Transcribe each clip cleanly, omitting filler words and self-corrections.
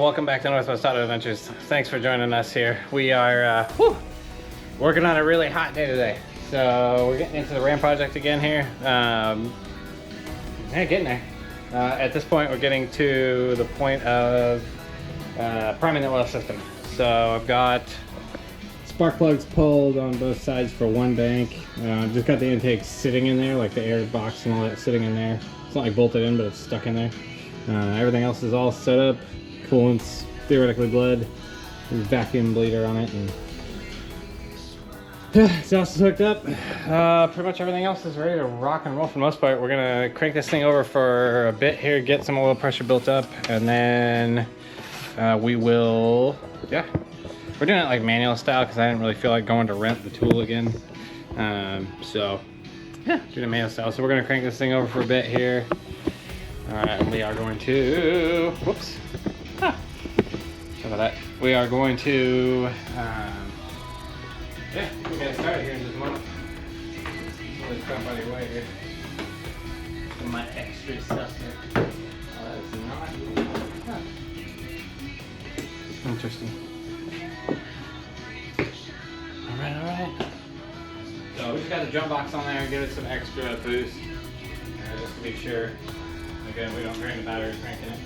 y'all, welcome back to Northwest Auto Adventures. Thanks for joining us here. We are working on a really hot day today. So we're getting into the Ram project again here. Yeah, getting there. At this point, we're getting to the point of priming the oil system. So I've got spark plugs pulled on both sides for one bank. Just got the intake sitting in there, like the air box and all that sitting in there. It's not like bolted in, but it's stuck in there. Everything else is all set up. Coolant's theoretically bled. There's a vacuum bleeder on it, and exhaust is hooked up. Pretty much everything else is ready to rock and roll for the most part. We're gonna crank this thing over for a bit here, get some oil pressure built up, and then we will, yeah. We're doing it like manual style because I didn't really feel like going to rent the tool again. So yeah, doing it manual style. So we're gonna crank this thing over for a bit here. And we are going to, whoops, sorry about that. We are going to, yeah, we'll get started here in just a moment. Pull this crap out of your way here. Some of my extra stuff here. That is not, interesting. Alright. So we just got the jump box on there, give it some extra boost, just to be sure. Again, we don't drain the battery cranking it.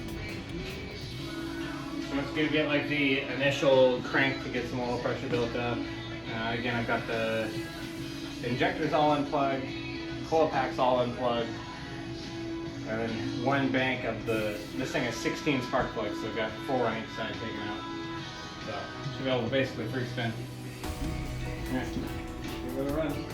So it's going to get like the initial crank to get some oil pressure built up. Again, I've got the injectors all unplugged, coil packs all unplugged, and then one bank of this thing has 16 spark plugs, so I've got 4 on each side taken out. So should be able to basically free spin. Alright, give it a run.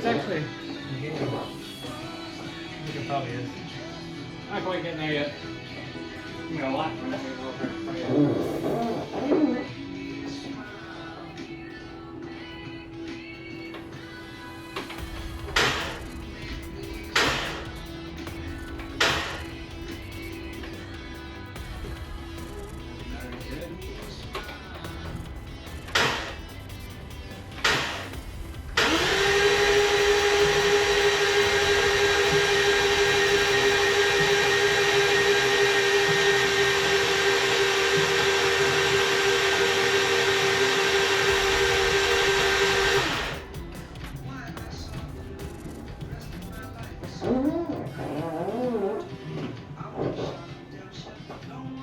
Actually, I think it probably is. Not quite getting there yet. I'm gonna lock from it.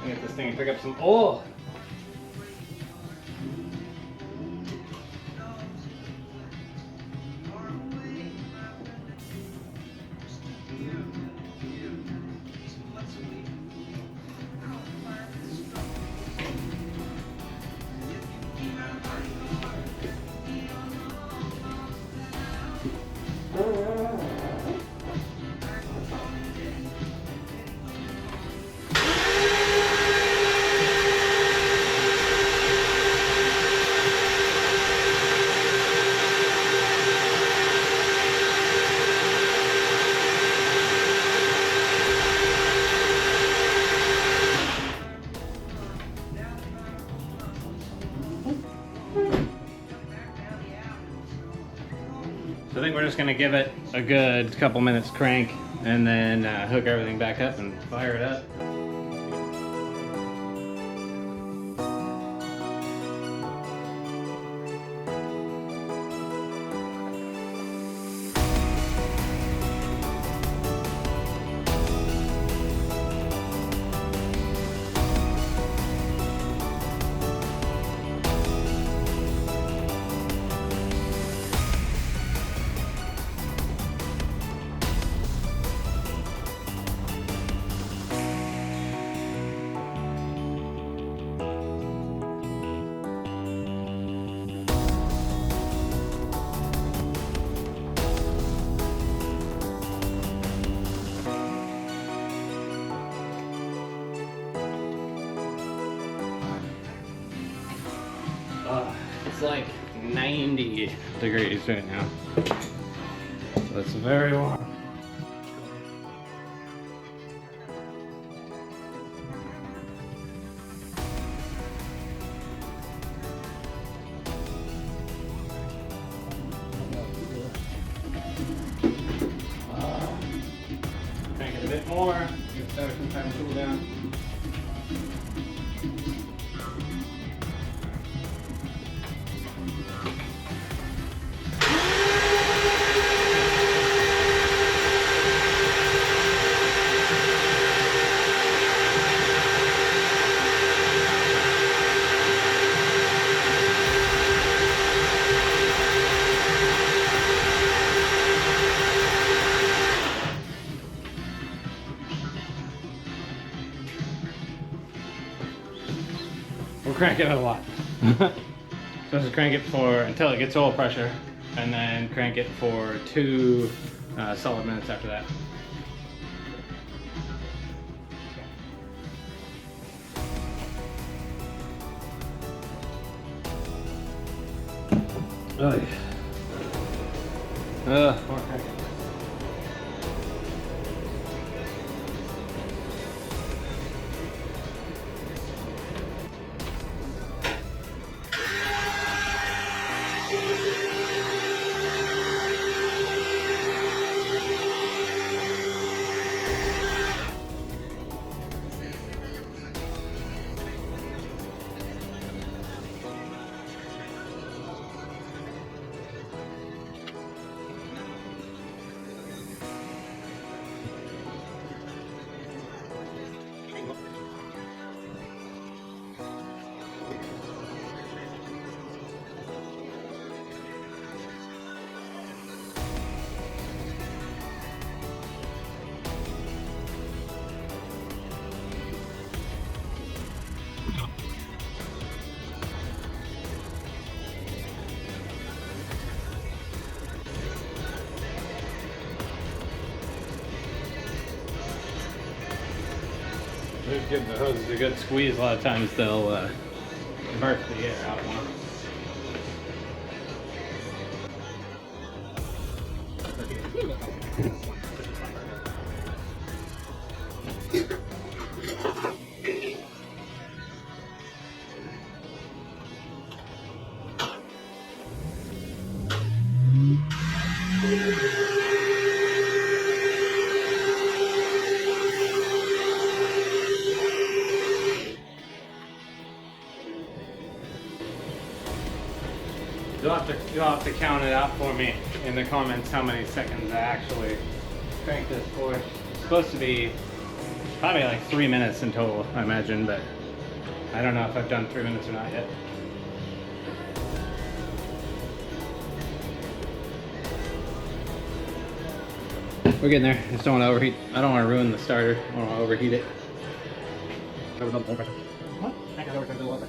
Get this thing and pick up some oil. So I think we're just gonna give it a good couple minutes crank and then hook everything back up and fire it up. like 90 degrees right now. So it's very warm. Crank it a bit more, give the some time to cool down. We'll crank it a lot. So just crank it for until it gets oil pressure, and then crank it for 2 solid minutes after that. Oh yeah. More cranking. Just give the hoses a good squeeze. A lot of times they'll burst the air out more. You'll have to count it out for me in the comments how many seconds I actually crank this for. It's supposed to be probably like 3 minutes in total, I imagine, but I don't know if I've done 3 minutes or not yet. We're getting there. Just don't want to overheat. I don't want to ruin the starter. I don't want to overheat it. What? I got overheat the water.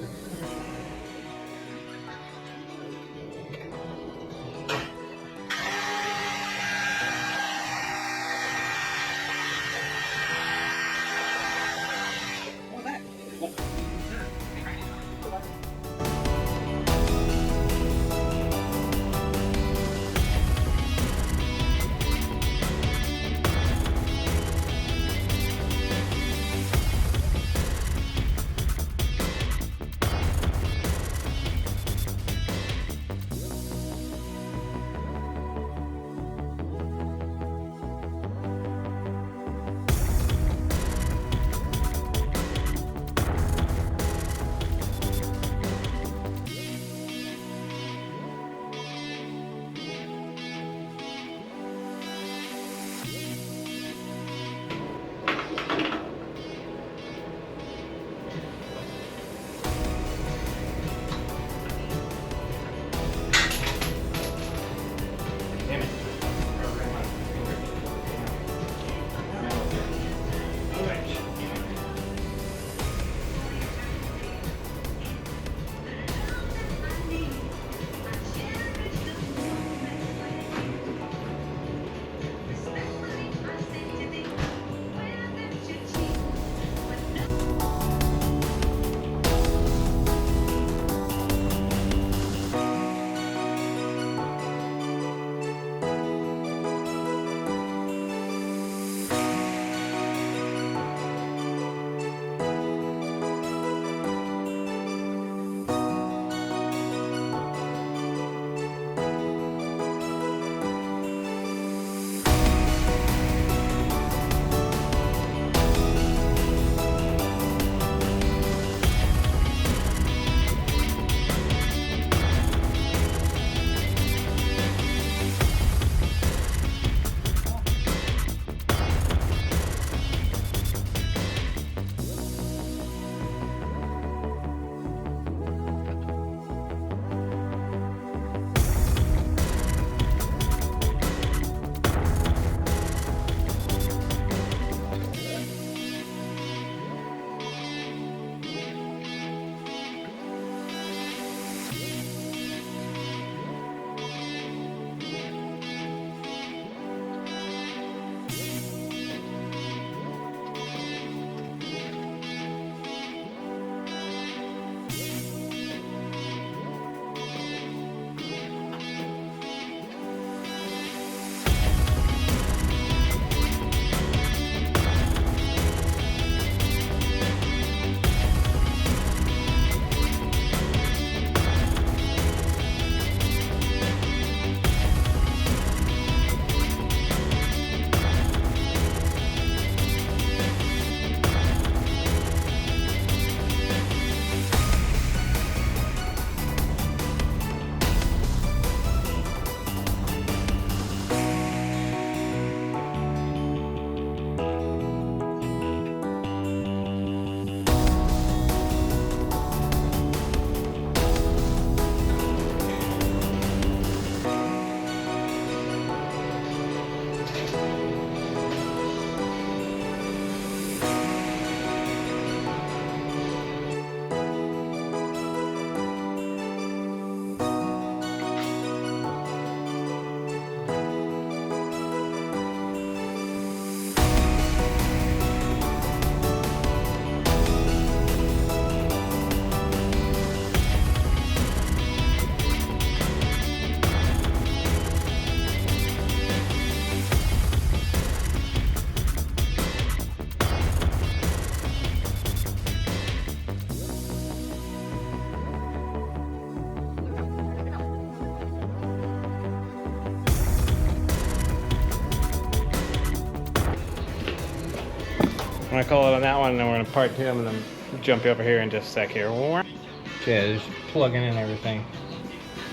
I'm gonna call it on that one, and then we're gonna part two. I'm gonna jump over here in just a sec here. Okay, just plugging in everything.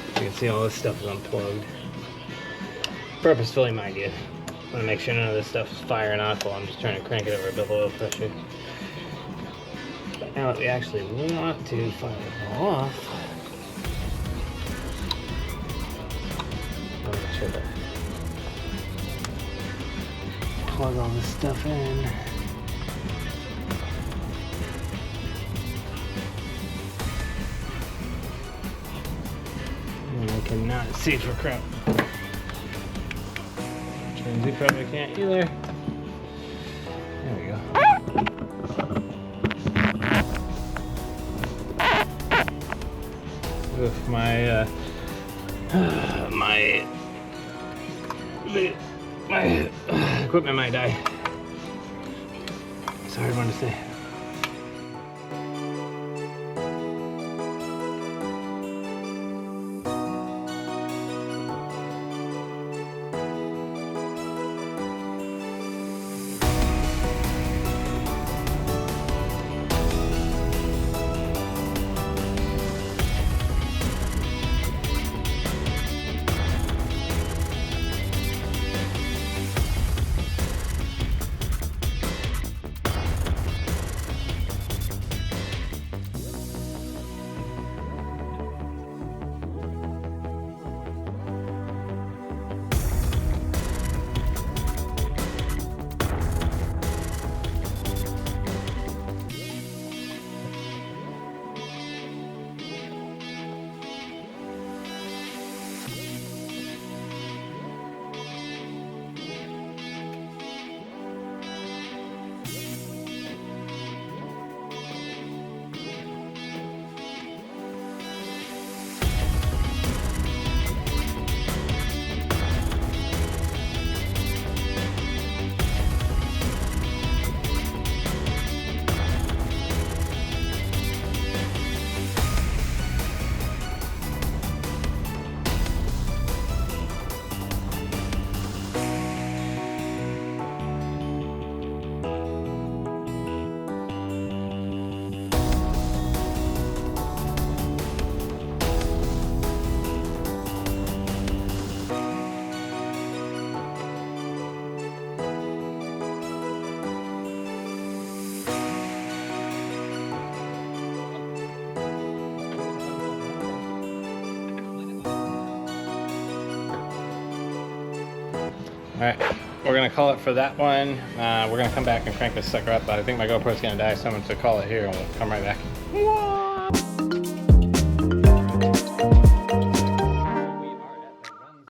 You can see all this stuff is unplugged. Purposefully, mind you. I wanna make sure none of this stuff is firing off while I'm just trying to crank it over a bit of oil pressure. But now that we actually want to fire it all off, I'll make sure to plug all this stuff in. I cannot see for crap. Transy probably can't either. There we go. Oof, my equipment might die. It's a hard one to say. Alright, we're gonna call it for that one. We're gonna come back and crank this sucker up, but I think my GoPro's gonna die, so I'm gonna call it here and we'll come right back.